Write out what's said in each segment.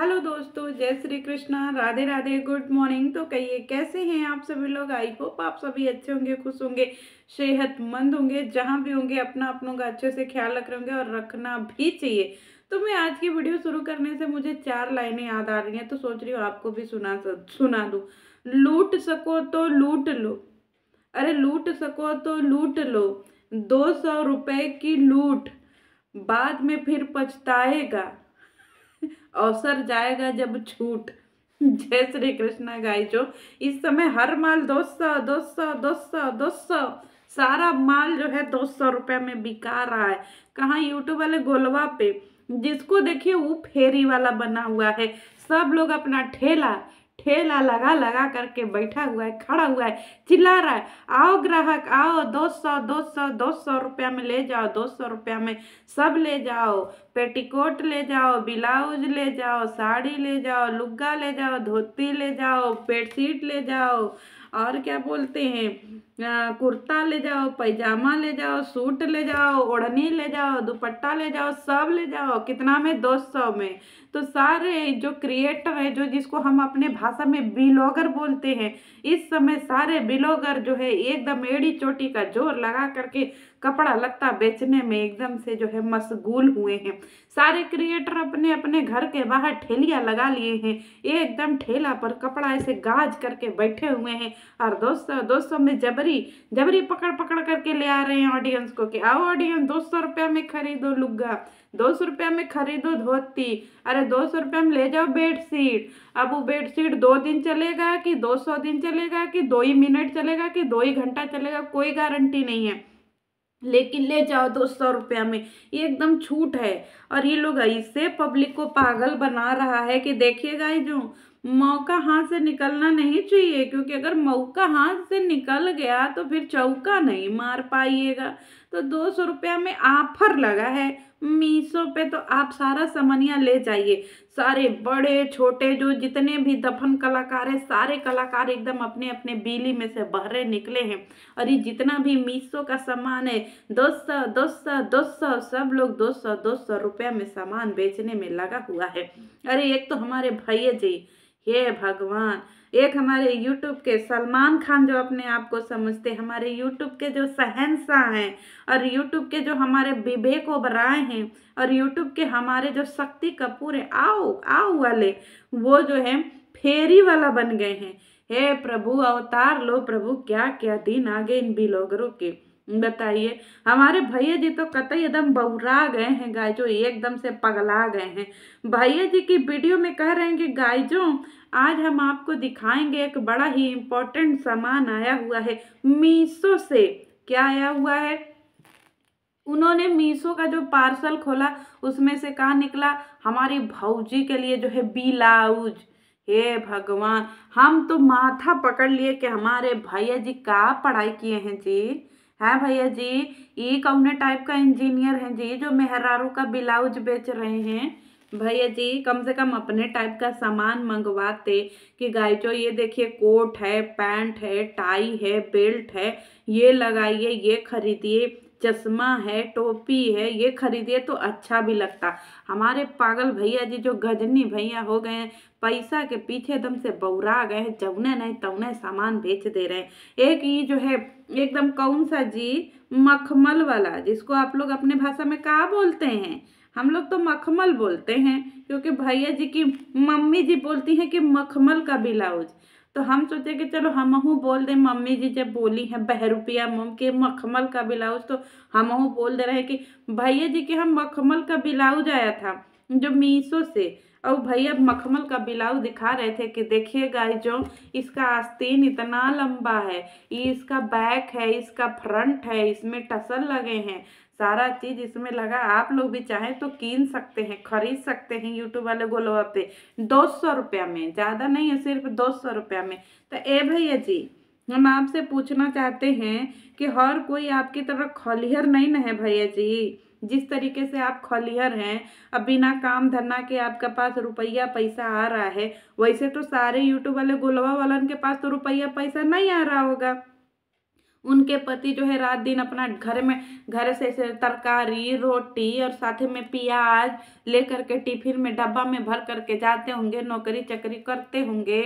Hello दोस्तों, जय Shri Krishna, Radhe Radhe, good morning. तो कहिए कैसे हैं आप सभी लोग। आई होप आप सभी अच्छे होंगे, खुश होंगे, सेहतमंद होंगे। जहां भी होंगे अपना अपनों का अच्छे से ख्याल रख रहे होंगे और रखना भी चाहिए। तो मैं आज की वीडियो शुरू करने से मुझे 4 लाइनें याद आ रही हैं, तो सोच रही हूँ आपको भी सुना दूँ। लूट सको तो लूट लो, अरे लूट सको तो लूट लो, 200 रुपए की लूट, बाद में फिर पछताएगा, अवसर जाएगा जब छूट। जय श्री कृष्णा गाइस। जो इस समय हर माल 200 200 200 200, सारा माल जो है 200 रुपया में बिका रहा है। कहाँ यूट्यूब वाले गोलवा पे, जिसको देखिए वो फेरी वाला बना हुआ है। सब लोग अपना ठेला ठेला लगा लगा करके बैठा हुआ है, खड़ा हुआ है, चिल्ला रहा है, आओ ग्राहक आओ, 200 200 200 रुपया में ले जाओ, 200 रुपया में सब ले जाओ, पेटीकोट ले जाओ, ब्लाउज ले जाओ, साड़ी ले जाओ, लुग्गा ले जाओ, धोती ले जाओ, बेडशीट ले जाओ, और क्या बोलते हैं, कुर्ता ले जाओ, पैजामा ले जाओ, सूट ले जाओ, ओढ़नी ले जाओ, दुपट्टा ले जाओ, सब ले जाओ। कितना में? 200 में। तो सारे जो क्रिएटर है, जो जिसको हम अपने भाषा में बिलोगर बोलते हैं, इस समय सारे बिलोगर जो है एकदम एड़ी चोटी का जोर लगा करके कपड़ा लत्ता बेचने में एकदम से जो है मशगूल हुए हैं। सारे क्रिएटर अपने अपने घर के बाहर ठेलियां लगा लिए हैं, एकदम ठेला पर कपड़ा ऐसे गाज करके बैठे हुए हैं, और 200 200 में जबरी जबरी पकड़ पकड़ करके ले आ रहे हैं ऑडियंस को कि आओ ऑडियंस, 200 रुपया में खरीदो लुग्गा, 200 रुपया में खरीदो धोती, अरे 200 रुपया में ले जाओ बेडशीट। अब वो बेडशीट 2 दिन चलेगा कि 200 दिन चलेगा कि 2 ही मिनट चलेगा कि 2 ही घंटा चलेगा, कोई गारंटी नहीं है, लेकिन ले जाओ 200 रुपया में। ये एकदम छूट है। और ये लोग ऐसे पब्लिक को पागल बना रहा है कि देखिएगा, ये जो मौका हाथ से निकलना नहीं चाहिए, क्योंकि अगर मौका हाथ से निकल गया तो फिर चौका नहीं मार पाइएगा। तो 200 रुपया में ऑफर लगा है मीशो पे, तो आप सारा सामानिया ले जाइए। सारे बड़े छोटे जो जितने भी दफन कलाकार हैं, सारे कलाकार एकदम अपने अपने बीली में से बहरे निकले हैं। और ये जितना भी मीशो का सामान है, 200 200 200, सब लोग 200 200 रुपया में सामान बेचने में लगा हुआ है। अरे एक तो हमारे भैया जी, हे भगवान, एक हमारे यूट्यूब के सलमान खान, जो अपने आप को समझते, हमारे यूट्यूब के जो शहंशाह हैं, और यूट्यूब के जो हमारे विवेक ओबराय हैं, और यूट्यूब के हमारे जो शक्ति कपूर है, आओ आओ वाले, वो जो है फेरी वाला बन गए हैं। हे प्रभु, अवतार लो प्रभु, क्या क्या दिन आ गए इन बिलोगरों के। बताइए, हमारे भैया जी तो कतई एकदम बौरा गए हैं गाय, जो एकदम से पगला गए हैं। भैया जी की वीडियो में कह रहे हैं कि गाइजों, आज हम आपको दिखाएंगे एक बड़ा ही इम्पोर्टेंट सामान आया हुआ है मीशो से। क्या आया हुआ है? उन्होंने मीशो का जो पार्सल खोला, उसमें से कहा निकला हमारी भौजी के लिए जो है ब्लाउज। हे भगवान, हम तो माथा पकड़ लिए कि हमारे भैया जी का पढ़ाई किए हैं जी। है भैया जी, ये कौने टाइप का इंजीनियर हैं जी जो मेहरारू का ब्लाउज बेच रहे हैं। भैया जी कम से कम अपने टाइप का सामान मंगवाते कि गाइजो ये देखिए, कोट है, पैंट है, टाई है, बेल्ट है, ये लगाइए, ये खरीदिए, चश्मा है, टोपी है, ये खरीदिए तो अच्छा भी लगता। हमारे पागल भैया जी जो गजनी भैया हो गए हैं, पैसा के पीछे एकदम से बौरा गए हैं, जौने नहीं तौने सामान बेच दे रहे हैं। एक ये जो है एकदम कौन सा जी, मखमल वाला, जिसको आप लोग अपने भाषा में क्या बोलते हैं? हम लोग तो मखमल बोलते हैं, क्योंकि भैया जी की मम्मी जी बोलती हैं कि मखमल का ब्लाउज। तो हम सोचे कि चलो हमहू बोल दें, मम्मी जी जब बोली हैं बहरूपिया मम के मखमल का ब्लाउज, तो हमहू बोल दे रहे हैं कि भैया जी के हम मखमल का ब्लाउज आया था जो मीशो से। और भैया मखमल का ब्लाउज दिखा रहे थे कि देखिए गाइस, जो इसका आस्तीन इतना लंबा है, ये इसका बैक है, इसका फ्रंट है, इसमें टसल लगे हैं, सारा चीज इसमें लगा। आप लोग भी चाहें तो कीन सकते हैं, खरीद सकते हैं यूट्यूब वाले गोलवा पे 200 रुपया में, ज्यादा नहीं है, सिर्फ 200 रुपया में। तो ए भैया जी, हम आपसे पूछना चाहते हैं कि हर कोई आपकी तरह खलिहर नहीं ना है भैया जी। जिस तरीके से आप खलिहर हैं, अब बिना काम धंधा के आपके पास रुपया पैसा आ रहा है, वैसे तो सारे यूट्यूब वाले गोलवा वालन के पास तो रुपया पैसा नहीं आ रहा होगा। उनके पति जो है रात दिन अपना घर से तरकारी रोटी और साथ में प्याज लेकर के टिफिन में डब्बा में भर करके जाते होंगे, नौकरी चाकरी करते होंगे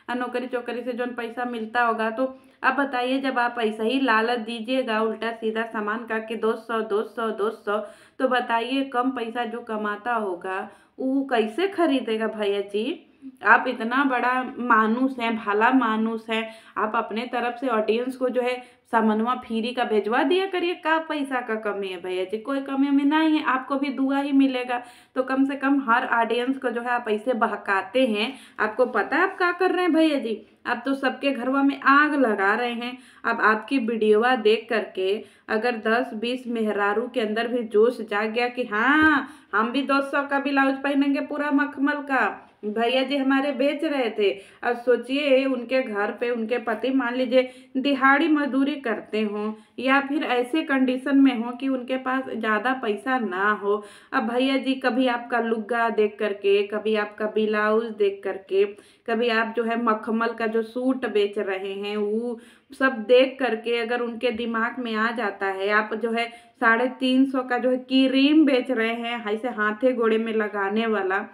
और नौकरी चौकरी से जो पैसा मिलता होगा। तो अब बताइए, जब आप ऐसा ही लालच दीजिएगा उल्टा सीधा सामान का कि 200 200 200, तो बताइए कम पैसा जो कमाता होगा वो कैसे खरीदेगा भैया जी। आप इतना बड़ा मानुस हैं, भला मानुस हैं, आप अपने तरफ से ऑडियंस को जो है सामानवा फ्री का भेजवा दिया करिए। का पैसा का कमी है भैया जी? कोई कमी हमें नहीं है, आपको भी दुआ ही मिलेगा। तो कम से कम हर ऑडियंस को जो है आप ऐसे बहकाते हैं। आपको पता है आप क्या कर रहे हैं भैया जी? आप तो सबके घरवा में आग लगा रहे हैं। अब आपकी वीडियोवा देख करके अगर 10-20 मेहरारू के अंदर भी जोश जाग गया कि हाँ हम भी 200 का ब्लाउज पहनेंगे पूरा मखमल का, भैया जी हमारे बेच रहे थे। अब सोचिए उनके घर पे उनके पति मान लीजिए दिहाड़ी मजदूरी करते हों या फिर ऐसे कंडीशन में हो कि उनके पास ज़्यादा पैसा ना हो। अब भैया जी कभी आपका लुग्गा देख करके, कभी आपका ब्लाउज देख करके, कभी आप जो है मखमल का जो सूट बेच रहे हैं वो सब देख करके अगर उनके दिमाग में आ जाता है, आप जो है 350 का जो है क्रीम बेच रहे हैं ऐसे हाथे गोड़े में लगाने वाला,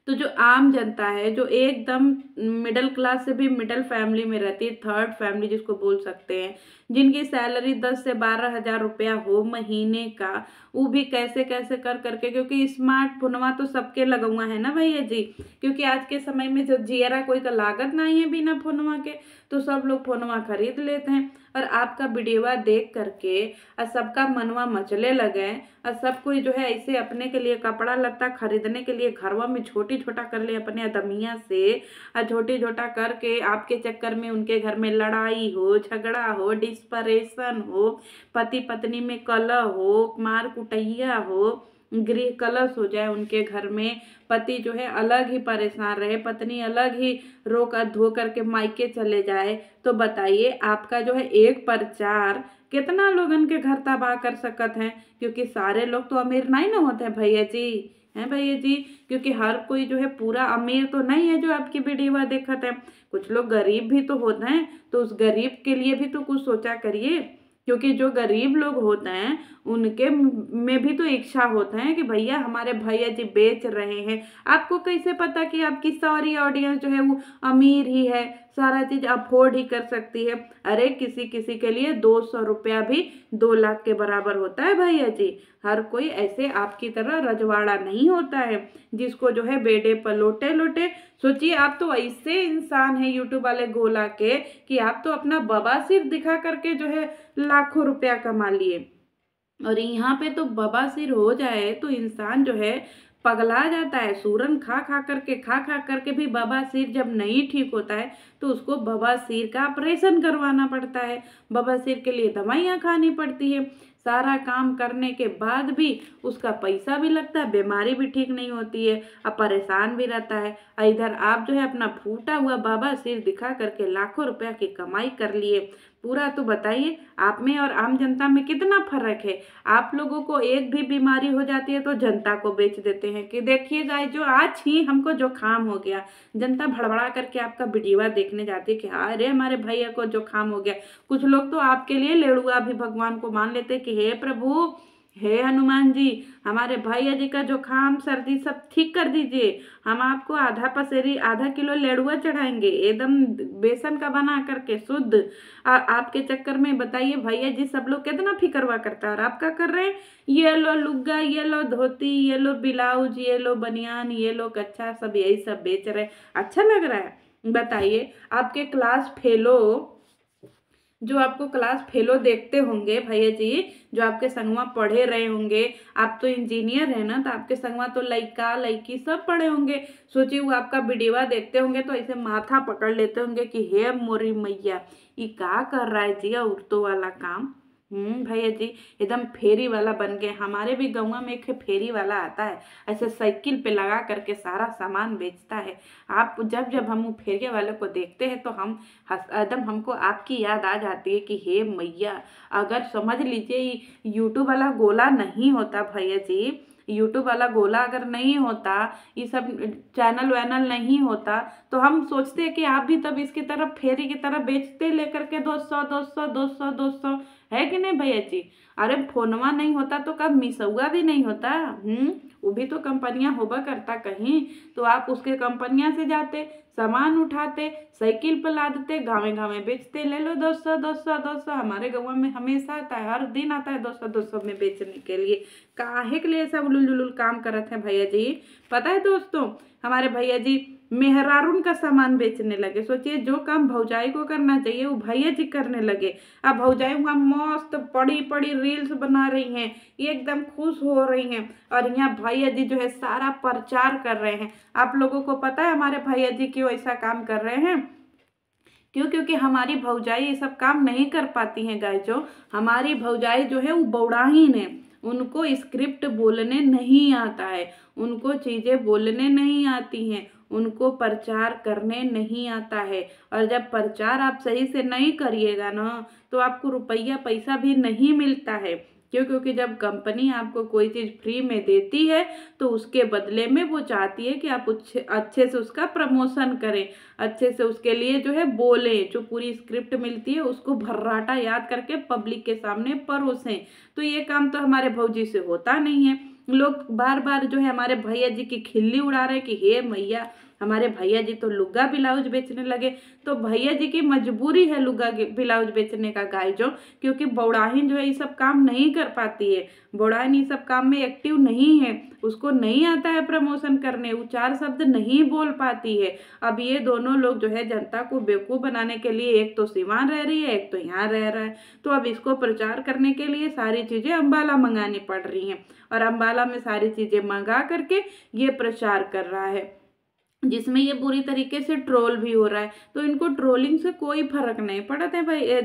तो जो आम जनता है जो एकदम मिडिल क्लास से भी मिडिल फैमिली में रहती है, थर्ड फैमिली जिसको बोल सकते हैं, जिनकी सैलरी 10 से 12 हज़ार रुपया हो महीने का, वो भी कैसे कैसे कर करके, क्योंकि स्मार्टफोनवा तो सबके लगा हुआ है ना भैया जी। क्योंकि आज के समय में जो जियरा कोई का लागत नहीं है बिना फोनवा के, तो सब लोग फोनवा खरीद लेते हैं। और आपका वीडियोवा देख करके और सबका मनवा मचले लगे और सब कोई जो है ऐसे अपने के लिए कपड़ा लत्ता खरीदने के लिए घरवा में छोटी छोटा कर ले अपने अदमिया से, और छोटी छोटा करके आपके चक्कर में उनके घर में लड़ाई हो, झगड़ा हो, डिस्परेशन हो, पति पत्नी में कलह हो, मार कुटैया हो, गृह कलश हो जाए उनके घर में, पति जो है अलग ही परेशान रहे, पत्नी अलग ही रो कर धो करके मायके चले जाए, तो बताइए आपका जो है एक प्रचार कितना लोगन के घर तबाह कर सकत हैं। क्योंकि सारे लोग तो अमीर नहीं ना होते हैं भैया जी, हैं भैया जी। क्योंकि हर कोई जो है पूरा अमीर तो नहीं है जो आपकी वीडियो देखते हैं, कुछ लोग गरीब भी तो होते हैं। तो उस गरीब के लिए भी तो कुछ सोचा करिए। क्योंकि जो गरीब लोग होते हैं उनके में भी तो इच्छा होता है कि भैया हमारे भैया जी बेच रहे हैं। आपको कैसे पता कि आपकी सारी ऑडियंस जो है वो अमीर ही है, सारा चीज अफोर्ड ही कर सकती है? अरे किसी किसी के लिए 200 रुपया भी 2 लाख के बराबर होता है भैया जी। हर कोई ऐसे आपकी तरह रजवाड़ा नहीं होता है जिसको जो है बेडे पर लोटे लोटे। सोचिए आप तो ऐसे इंसान हैं यूट्यूब वाले गोला के कि आप तो अपना बवासीर दिखा करके जो है लाखों रुपया कमा लिए। और यहाँ पे तो बवासीर हो जाए तो इंसान जो है पगला जाता है। सूरन खा खा करके भी बवासीर जब नहीं ठीक होता है तो उसको बवासीर का ऑपरेशन करवाना पड़ता है, बवासीर के लिए दवाइयाँ खानी पड़ती है। सारा काम करने के बाद भी उसका पैसा भी लगता है, बीमारी भी ठीक नहीं होती है, अब परेशान भी रहता है। इधर आप जो है अपना फूटा हुआ बवासीर दिखा करके लाखों रुपया की कमाई कर लिए पूरा। तो बताइए आप में और आम जनता में कितना फर्क है। आप लोगों को एक भी बीमारी हो जाती है तो जनता को बेच देते हैं कि देखिए गाइस जो आज ही हमको जुकाम हो गया, जनता भड़बड़ा करके आपका वीडियो देखने जाती है कि अरे हमारे भैया को जुकाम हो गया। कुछ लोग तो आपके लिए लेड़ुआ भी भगवान को मान लेते कि हे प्रभु, हे हनुमान जी, हमारे भैया जी का जुकाम सर्दी सब ठीक कर दीजिए, हम आपको आधा पसेरी आधा किलो लेड़ुआ चढ़ाएंगे एकदम बेसन का बना करके शुद्ध। आपके चक्कर में बताइए भैया जी सब लोग कितना फिक्रवा करता है और आप क्या कर रहे हैं? ये लो लुग्गा, ये लो धोती, ये लो ब्लाउज, ये लो बनियान, ये लो कच्छा, सब यही सब बेच रहे। अच्छा लग रहा है? बताइए आपके क्लास फेलो जो आपको क्लास फेलो देखते होंगे भैया जी, जो आपके संगवा पढ़े रहे होंगे, आप तो इंजीनियर है ना, तो आपके संगवा तो लड़का लड़की सब पढ़े होंगे। सोचिए वो आपका वीडियो देखते होंगे तो ऐसे माथा पकड़ लेते होंगे कि हे मोरी मैया ये क्या कर रहा है जी औरतों वाला काम। भैया जी एकदम फेरी वाला बन गए। हमारे भी गाँव में एक फेरी वाला आता है, ऐसे साइकिल पे लगा करके सारा सामान बेचता है। आप जब जब हम फेरी वाले को देखते हैं तो हम एकदम हमको आपकी याद आ जाती है कि हे मैया, अगर समझ लीजिए यूट्यूब वाला गोला नहीं होता भैया जी, यूट्यूब वाला गोला अगर नहीं होता, ये सब चैनल वैनल नहीं होता, तो हम सोचते हैं कि आप भी तब इसकी तरफ फेरी की तरफ बेचते लेकर के 200 200 200 200, है कि नहीं भैया जी। अरे फोनवा नहीं होता तो कब मिसौआ भी नहीं होता। वो भी तो कंपनियां होगा करता कहीं, तो आप उसके कंपनियां से जाते, सामान उठाते, साइकिल पर लादते, गाँव गाँव बेचते, ले लो 200 200 200। हमारे गाँव में हमेशा आता है, हर दिन आता है 200 200 में बेचने के लिए। काहे के लिए सब उलुल काम करते हैं भैया जी। पता है दोस्तों, हमारे भैया जी मेहरारून का सामान बेचने लगे। सोचिए, जो काम भौजाई को करना चाहिए वो भैया जी करने लगे। अब भौजाई वहाँ मस्त बड़ी बड़ी रील्स बना रही हैं, एकदम खुश हो रही हैं, और यहाँ भैया जी जो है सारा प्रचार कर रहे हैं। आप लोगों को पता है हमारे भैया जी क्यों ऐसा काम कर रहे हैं? क्यों? क्योंकि हमारी भौजाई ये सब काम नहीं कर पाती हैं गाय। जो हमारी भौजाई जो है वो बौड़ाहीन है, उनको स्क्रिप्ट बोलने नहीं आता है, उनको चीज़ें बोलने नहीं आती हैं, उनको प्रचार करने नहीं आता है। और जब प्रचार आप सही से नहीं करिएगा ना, तो आपको रुपया पैसा भी नहीं मिलता है। क्यों? क्योंकि जब कंपनी आपको कोई चीज़ फ्री में देती है तो उसके बदले में वो चाहती है कि आप अच्छे से उसका प्रमोशन करें, अच्छे से उसके लिए जो है बोलें, जो पूरी स्क्रिप्ट मिलती है उसको भर्राटा याद करके पब्लिक के सामने परोसें। तो ये काम तो हमारे भौजी से होता नहीं है। लोग बार बार जो है हमारे भैया जी की खिल्ली उड़ा रहे कि हे मैया, हमारे भैया जी तो लुग्गा ब्लाउज बेचने लगे। तो भैया जी की मजबूरी है लुग्गा ब्लाउज बेचने का गाय जो, क्योंकि बौड़ाहीन जो है ये सब काम नहीं कर पाती है, बौड़ाहीन ये सब काम में एक्टिव नहीं है, उसको नहीं आता है प्रमोशन करने, वो 4 शब्द नहीं बोल पाती है। अब ये दोनों लोग जो है जनता को बेवकूफ़ बनाने के लिए, एक तो सिवान रह रही है, एक तो यहाँ रह रहा है, तो अब इसको प्रचार करने के लिए सारी चीज़ें अम्बाला मंगानी पड़ रही हैं, और अम्बाला में सारी चीज़ें मंगा करके ये प्रचार कर रहा है, जिसमें ये बुरी तरीके से ट्रोल भी हो रहा है। तो इनको ट्रोलिंग से कोई फर्क नहीं पड़ता है भाई।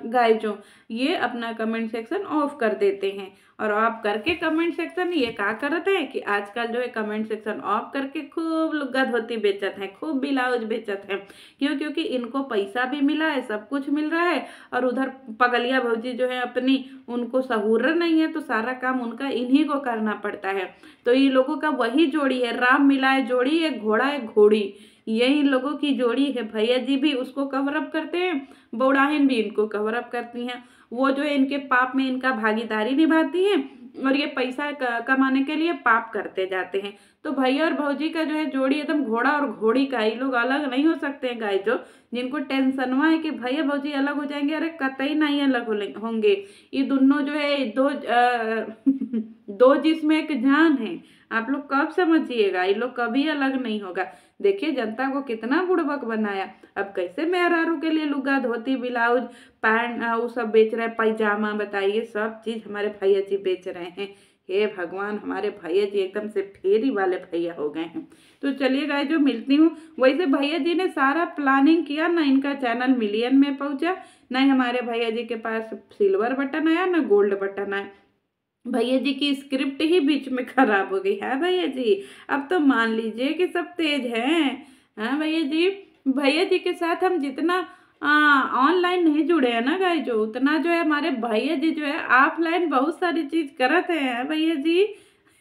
गाय जो ये अपना कमेंट सेक्शन ऑफ कर देते हैं, और ऑफ करके कमेंट सेक्शन ये क्या करते हैं कि आजकल जो है कमेंट सेक्शन ऑफ करके खूब लुग्गा धोती बेचत हैं, खूब ब्लाउज बेचत हैं। क्यों? क्योंकि इनको पैसा भी मिला है, सब कुछ मिल रहा है, और उधर पगलिया भौजी जो है अपनी, उनको सहूर नहीं है, तो सारा काम उनका इन्हीं को करना पड़ता है। तो ये लोगों का वही जोड़ी है, राम मिलाए जोड़ी, एक घोड़ा एक घोड़ी, यही लोगों की जोड़ी है। भैया जी भी उसको कवर अप करते हैं, बौड़ाहीन भी इनको कवर अप करती हैं। वो जो है इनके पाप में इनका भागीदारी निभाती हैं, और ये पैसा कमाने के लिए पाप करते जाते हैं। तो भैया और भौजी का जो है जोड़ी एकदम घोड़ा और घोड़ी का, ये लोग अलग नहीं हो सकते हैं गाय जो। जिनको टेंशनवा है कि भैया भौजी अलग हो जाएंगे, अरे कतई नहीं अलग होंगे। ये दोनों जो है दो जिस्म एक जान है। आप लोग कब समझिएगा, ये लोग कभी अलग नहीं होगा। देखिए जनता को कितना बुड़बक बनाया। अब कैसे मेहरारू के लिए लुगा धोती ब्लाउज पैंट वो सब बेच रहे हैं, पैजामा, बताइए, सब चीज़ हमारे भैया जी बेच रहे हैं। हे भगवान, हमारे भैया जी एकदम से फेरी वाले भैया हो गए हैं। तो चलिए गाय जो मिलती हूँ। वैसे भैया जी ने सारा प्लानिंग किया ना, इनका चैनल मिलियन में पहुँचा, ना ही हमारे भैया जी के पास सिल्वर बटन आया ना गोल्ड बटन आया। भैया जी की स्क्रिप्ट ही बीच में खराब हो गई है भैया जी। अब तो मान लीजिए कि सब तेज हैं। हाँ भैया जी, भैया जी के साथ हम जितना ऑनलाइन नहीं जुड़े हैं ना गाय जो, उतना जो है हमारे भैया जी जो है ऑफलाइन बहुत सारी चीज करते हैं भैया जी।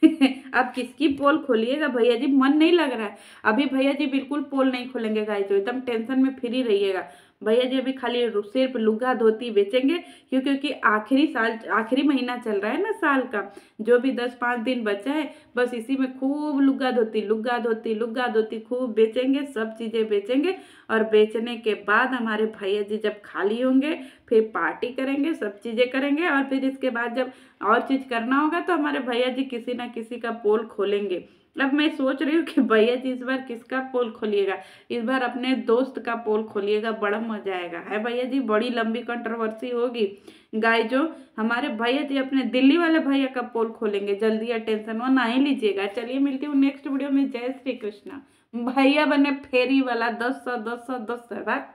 अब किसकी पोल खोलिएगा भैया जी, मन नहीं लग रहा है। अभी भैया जी बिल्कुल पोल नहीं खोलेंगे गाय जो, एकदम टेंशन में फ्री रहिएगा। भैया जी अभी खाली सिर्फ लुगा धोती बेचेंगे। क्यों? क्योंकि आखिरी महीना चल रहा है ना साल का, जो भी 10-5 दिन बचा है, बस इसी में खूब लुगा धोती खूब बेचेंगे, सब चीज़ें बेचेंगे। और बेचने के बाद हमारे भैया जी जब खाली होंगे फिर पार्टी करेंगे, सब चीज़ें करेंगे, और फिर इसके बाद जब और चीज़ करना होगा तो हमारे भैया जी किसी ना किसी का पोल खोलेंगे। अब मैं सोच रही हूँ कि भैया जी इस बार किसका पोल खोलिएगा। इस बार अपने दोस्त का पोल खोलिएगा, बड़ा मजा आएगा है भैया जी। बड़ी लंबी कंट्रोवर्सी होगी गाय जो। हमारे भैया जी अपने दिल्ली वाले भैया का पोल खोलेंगे जल्दी, या टेंशन वो ना ही लीजिएगा। चलिए मिलती हूँ नेक्स्ट वीडियो में। जय श्री कृष्णा। भैया बने फेरी वाला 10 100 10 100 10 बात।